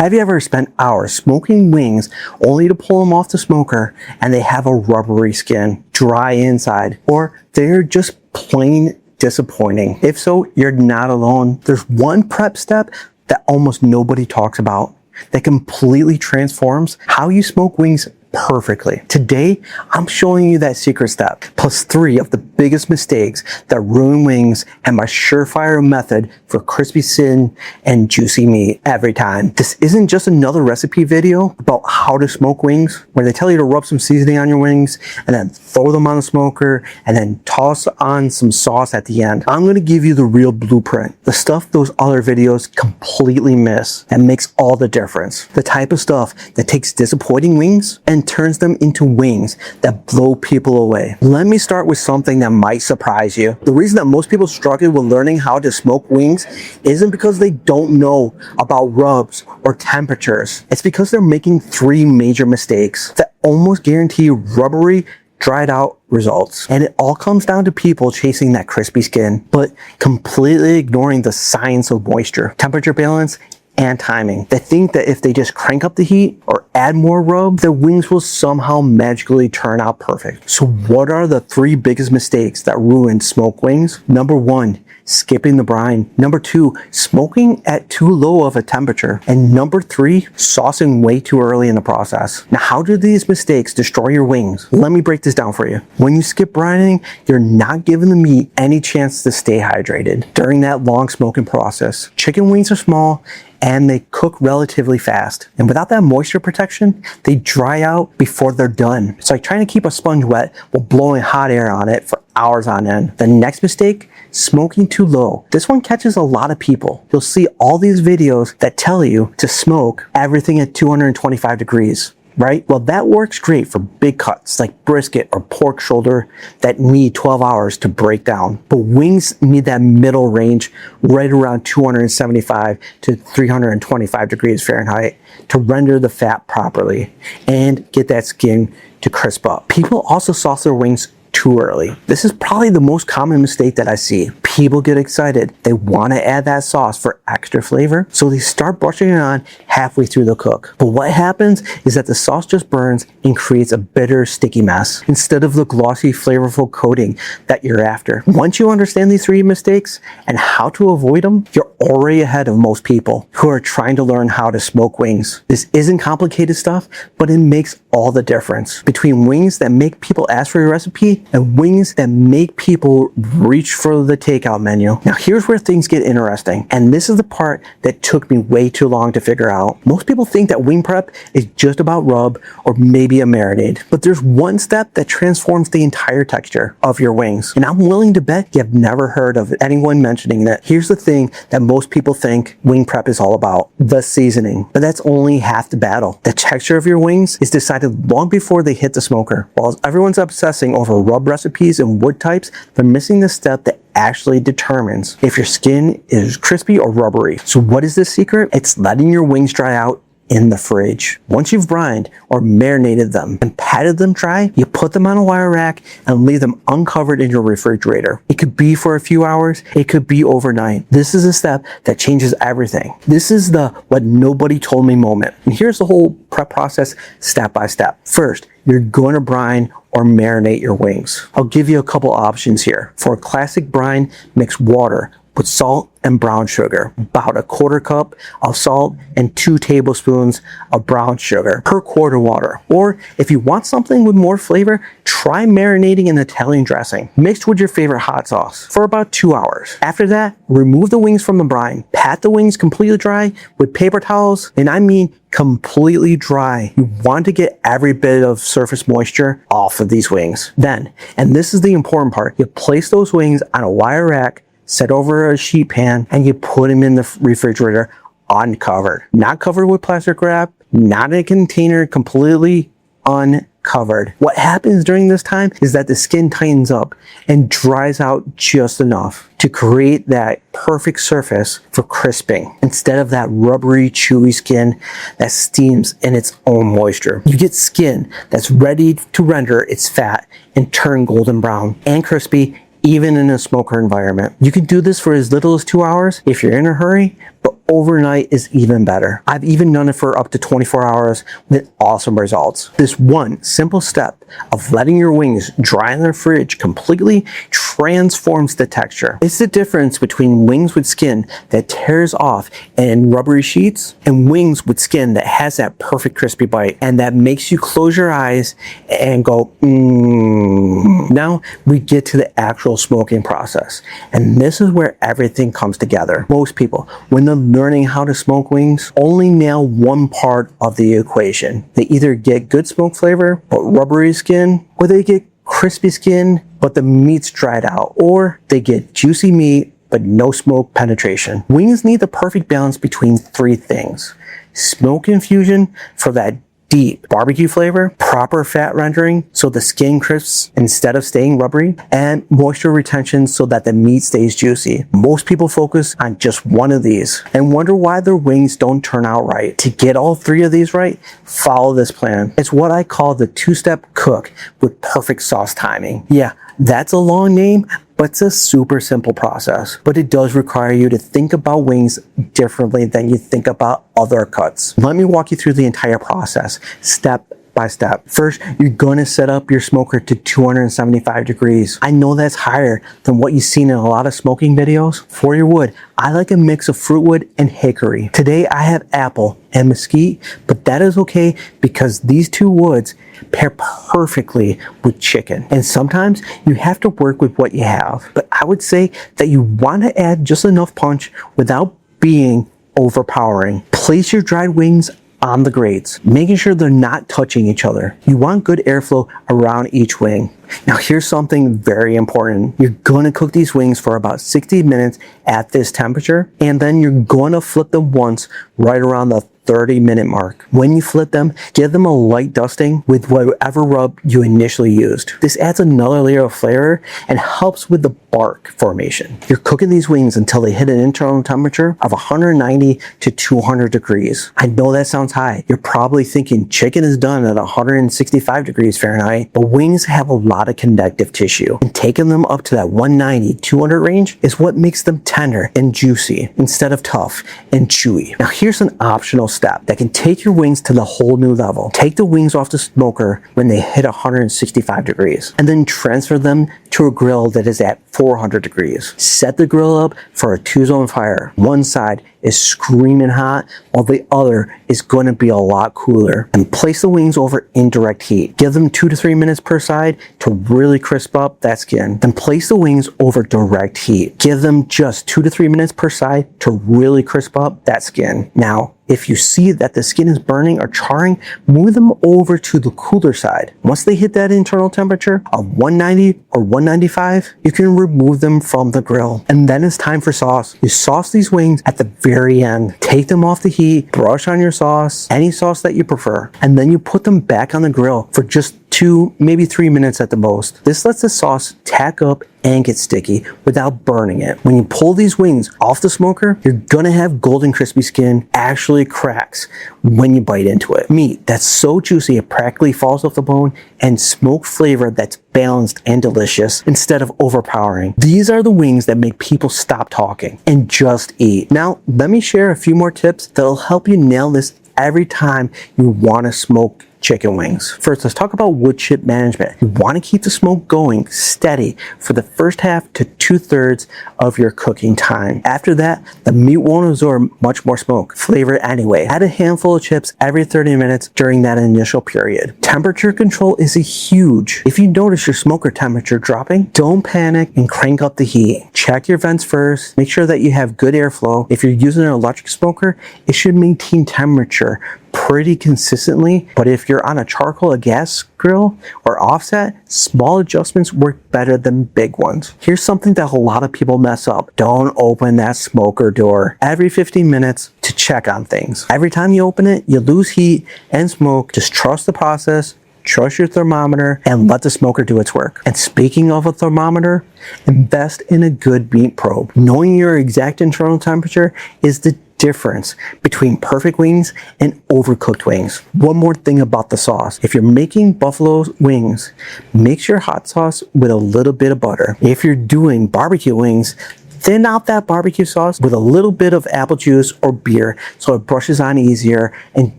Have you ever spent hours smoking wings only to pull them off the smoker and they have a rubbery skin, dry inside, or they're just plain disappointing? If so, you're not alone. There's one prep step that almost nobody talks about that completely transforms how you smoke wings perfectly. Today, I'm showing you that secret step, plus 3 of the biggest mistakes that ruin wings and my surefire method for crispy skin and juicy meat every time. This isn't just another recipe video about how to smoke wings, where they tell you to rub some seasoning on your wings and then throw them on the smoker and then toss on some sauce at the end. I'm gonna give you the real blueprint, the stuff those other videos completely miss and makes all the difference. The type of stuff that takes disappointing wings and turns them into wings that blow people away. Let me start with something that might surprise you. The reason that most people struggle with learning how to smoke wings isn't because they don't know about rubs or temperatures. It's because they're making 3 major mistakes that almost guarantee rubbery, dried out results. And it all comes down to people chasing that crispy skin, but completely ignoring the science of moisture, temperature balance, and timing. They think that if they just crank up the heat or add more rub, their wings will somehow magically turn out perfect. So what are the 3 biggest mistakes that ruin smoked wings? Number 1, skipping the brine. Number 2, smoking at too low of a temperature. And number 3, saucing way too early in the process. Now, how do these mistakes destroy your wings? Let me break this down for you. When you skip brining, you're not giving the meat any chance to stay hydrated during that long smoking process. Chicken wings are small and they cook relatively fast. And without that moisture protection, they dry out before they're done. It's like trying to keep a sponge wet while blowing hot air on it for hours on end. The next mistake, smoking too low. This one catches a lot of people. You'll see all these videos that tell you to smoke everything at 225 degrees. Right? Well, that works great for big cuts like brisket or pork shoulder that need 12 hours to break down. But wings need that middle range right around 275 to 325 degrees Fahrenheit to render the fat properly and get that skin to crisp up. People also sauce their wings too early. This is probably the most common mistake that I see. People get excited. They want to add that sauce for extra flavor, so they start brushing it on halfway through the cook. But what happens is that the sauce just burns and creates a bitter, sticky mess instead of the glossy, flavorful coating that you're after. Once you understand these 3 mistakes and how to avoid them, you're already ahead of most people who are trying to learn how to smoke wings. This isn't complicated stuff, but it makes all the difference between wings that make people ask for your recipe and wings that make people reach for the takeout menu. Now here's where things get interesting, and this is the part that took me way too long to figure out. Most people think that wing prep is just about rub or maybe a marinade, but there's one step that transforms the entire texture of your wings, and I'm willing to bet you have never heard of anyone mentioning that. Here's the thing that most people think wing prep is all about: the seasoning. But that's only half the battle. The texture of your wings is decided long before they hit the smoker. While everyone's obsessing over rub recipes and wood types, they're missing the step that actually determines if your skin is crispy or rubbery. So what is this secret? It's letting your wings dry out in the fridge. Once you've brined or marinated them and patted them dry, you put them on a wire rack and leave them uncovered in your refrigerator. It could be for a few hours, it could be overnight. This is a step that changes everything. This is the what nobody told me moment. And here's the whole prep process step by step. First, you're going to brine or marinate your wings. I'll give you a couple options here. For a classic brine, mix water with salt and brown sugar, about a 1/4 cup of salt and 2 tablespoons of brown sugar per quart of water. Or if you want something with more flavor, try marinating in Italian dressing mixed with your favorite hot sauce for about 2 hours. After that, remove the wings from the brine. Pat the wings completely dry with paper towels, and I mean completely dry. You want to get every bit of surface moisture off of these wings. Then, and this is the important part, you place those wings on a wire rack, set over a sheet pan, and you put them in the refrigerator uncovered. Not covered with plastic wrap, not in a container, completely uncovered. What happens during this time is that the skin tightens up and dries out just enough to create that perfect surface for crisping instead of that rubbery, chewy skin that steams in its own moisture. You get skin that's ready to render its fat and turn golden brown and crispy even in a smoker environment. You can do this for as little as 2 hours if you're in a hurry, but overnight is even better. I've even done it for up to 24 hours with awesome results. This one simple step of letting your wings dry in the fridge completely transforms the texture. It's the difference between wings with skin that tears off in rubbery sheets and wings with skin that has that perfect crispy bite and that makes you close your eyes and go, mmm. Now we get to the actual smoking process. And this is where everything comes together. Most people, when they're learning how to smoke wings, only nail one part of the equation. They either get good smoke flavor, but rubbery skin, or they get crispy skin, but the meat's dried out, or they get juicy meat, but no smoke penetration. Wings need the perfect balance between three things: smoke infusion for that deep barbecue flavor, proper fat rendering so the skin crisps instead of staying rubbery, and moisture retention so that the meat stays juicy. Most people focus on just one of these and wonder why their wings don't turn out right. To get all three of these right, follow this plan. It's what I call the two-step cook with perfect sauce timing. Yeah, that's a long name, but it's a super simple process. But it does require you to think about wings differently than you think about other cuts. Let me walk you through the entire process, step by step. First, you're gonna set up your smoker to 275 degrees. I know that's higher than what you've seen in a lot of smoking videos. For your wood, I like a mix of fruit wood and hickory. Today, I have apple and mesquite, but that is okay because these two woods pair perfectly with chicken. And sometimes you have to work with what you have. But I would say that you want to add just enough punch without being overpowering. Place your dried wings on the grates, making sure they're not touching each other. You want good airflow around each wing. Now here's something very important. You're gonna cook these wings for about 60 minutes at this temperature, and then you're gonna flip them once right around the 30-minute mark. When you flip them, give them a light dusting with whatever rub you initially used. This adds another layer of flavor and helps with the bark formation. You're cooking these wings until they hit an internal temperature of 190 to 200 degrees. I know that sounds high. You're probably thinking chicken is done at 165 degrees Fahrenheit, but wings have a lot of connective tissue, and taking them up to that 190, 200 range is what makes them tender and juicy instead of tough and chewy. Now here's an optional step that can take your wings to the whole new level. Take the wings off the smoker when they hit 165 degrees and then transfer them to a grill that is at 400 degrees. Set the grill up for a 2-zone fire. One side is screaming hot while the other is going to be a lot cooler. And place the wings over indirect heat. Give them 2 to 3 minutes per side to really crisp up that skin. Then place the wings over direct heat. Give them just 2 to 3 minutes per side to really crisp up that skin. Now, if you see that the skin is burning or charring, move them over to the cooler side. Once they hit that internal temperature of 190 or 195, you can remove them from the grill. And then it's time for sauce. You sauce these wings at the very end. Take them off the heat, brush on your sauce, any sauce that you prefer, and then you put them back on the grill for just 2, maybe 3 minutes at the most. This lets the sauce tack up and get sticky without burning it. When you pull these wings off the smoker, you're gonna have golden crispy skin actually cracks when you bite into it. Meat that's so juicy it practically falls off the bone, and smoked flavor that's balanced and delicious instead of overpowering. These are the wings that make people stop talking and just eat. Now, let me share a few more tips that'll help you nail this every time you wanna smoke chicken wings. First, let's talk about wood chip management. You want to keep the smoke going steady for the first half to 2/3 of your cooking time. After that, the meat won't absorb much more smoke flavor anyway. Add a handful of chips every 30 minutes during that initial period. Temperature control is huge. If you notice your smoker temperature dropping, don't panic and crank up the heat. Check your vents first. Make sure that you have good airflow. If you're using an electric smoker, it should maintain temperature pretty consistently, but if you're on a charcoal or gas grill or offset, small adjustments work better than big ones. Here's something that a lot of people mess up. Don't open that smoker door every 15 minutes to check on things. Every time you open it, you lose heat and smoke. Just trust the process, trust your thermometer, and let the smoker do its work. And speaking of a thermometer, invest in a good meat probe. Knowing your exact internal temperature is the difference between perfect wings and overcooked wings. One more thing about the sauce. If you're making buffalo wings, mix your hot sauce with a little bit of butter. If you're doing barbecue wings, thin out that barbecue sauce with a little bit of apple juice or beer so it brushes on easier and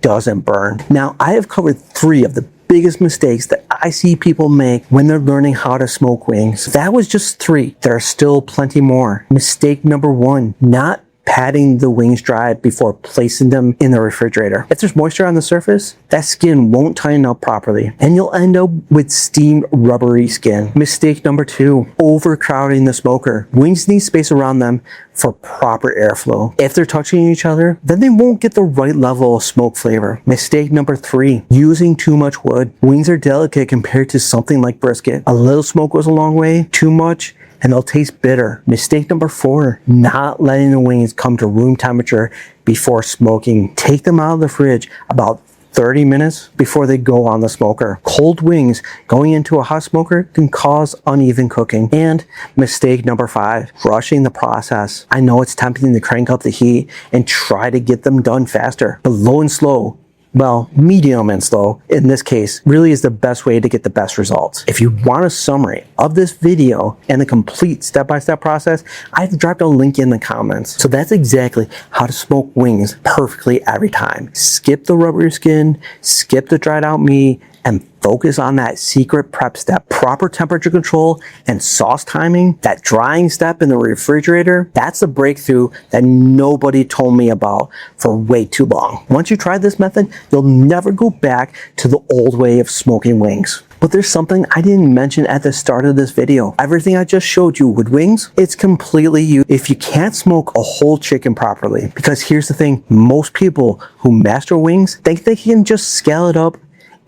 doesn't burn. Now, I have covered 3 of the biggest mistakes that I see people make when they're learning how to smoke wings. That was just 3. There are still plenty more. Mistake number 1, not patting the wings dry before placing them in the refrigerator. If there's moisture on the surface, that skin won't tighten up properly and you'll end up with steamed rubbery skin. Mistake number 2, overcrowding the smoker. Wings need space around them for proper airflow. If they're touching each other, then they won't get the right level of smoke flavor. Mistake number 3, using too much wood. Wings are delicate compared to something like brisket. A little smoke goes a long way, too much and they'll taste bitter. Mistake number 4, not letting the wings come to room temperature before smoking. Take them out of the fridge about 30 minutes before they go on the smoker. Cold wings going into a hot smoker can cause uneven cooking. And mistake number 5, rushing the process. I know it's tempting to crank up the heat and try to get them done faster, but low and slow, well, medium and slow in this case, really is the best way to get the best results. If you want a summary of this video and the complete step-by-step process, I've dropped a link in the comments. So that's exactly how to smoke wings perfectly every time. Skip the rubbery skin, skip the dried out meat, and focus on that secret prep step. Proper temperature control and sauce timing, that drying step in the refrigerator, that's the breakthrough that nobody told me about for way too long. Once you try this method, you'll never go back to the old way of smoking wings. But there's something I didn't mention at the start of this video. Everything I just showed you with wings, it's completely you if you can't smoke a whole chicken properly. Because here's the thing, most people who master wings think they can just scale it up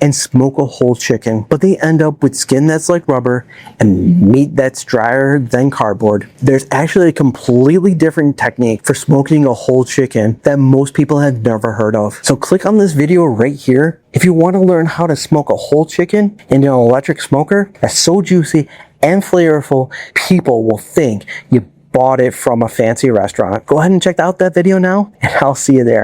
and smoke a whole chicken, but they end up with skin that's like rubber and meat that's drier than cardboard. There's actually a completely different technique for smoking a whole chicken that most people have never heard of. So click on this video right here if you want to learn how to smoke a whole chicken in an electric smoker that's so juicy and flavorful, people will think you bought it from a fancy restaurant. Go ahead and check out that video now, and I'll see you there.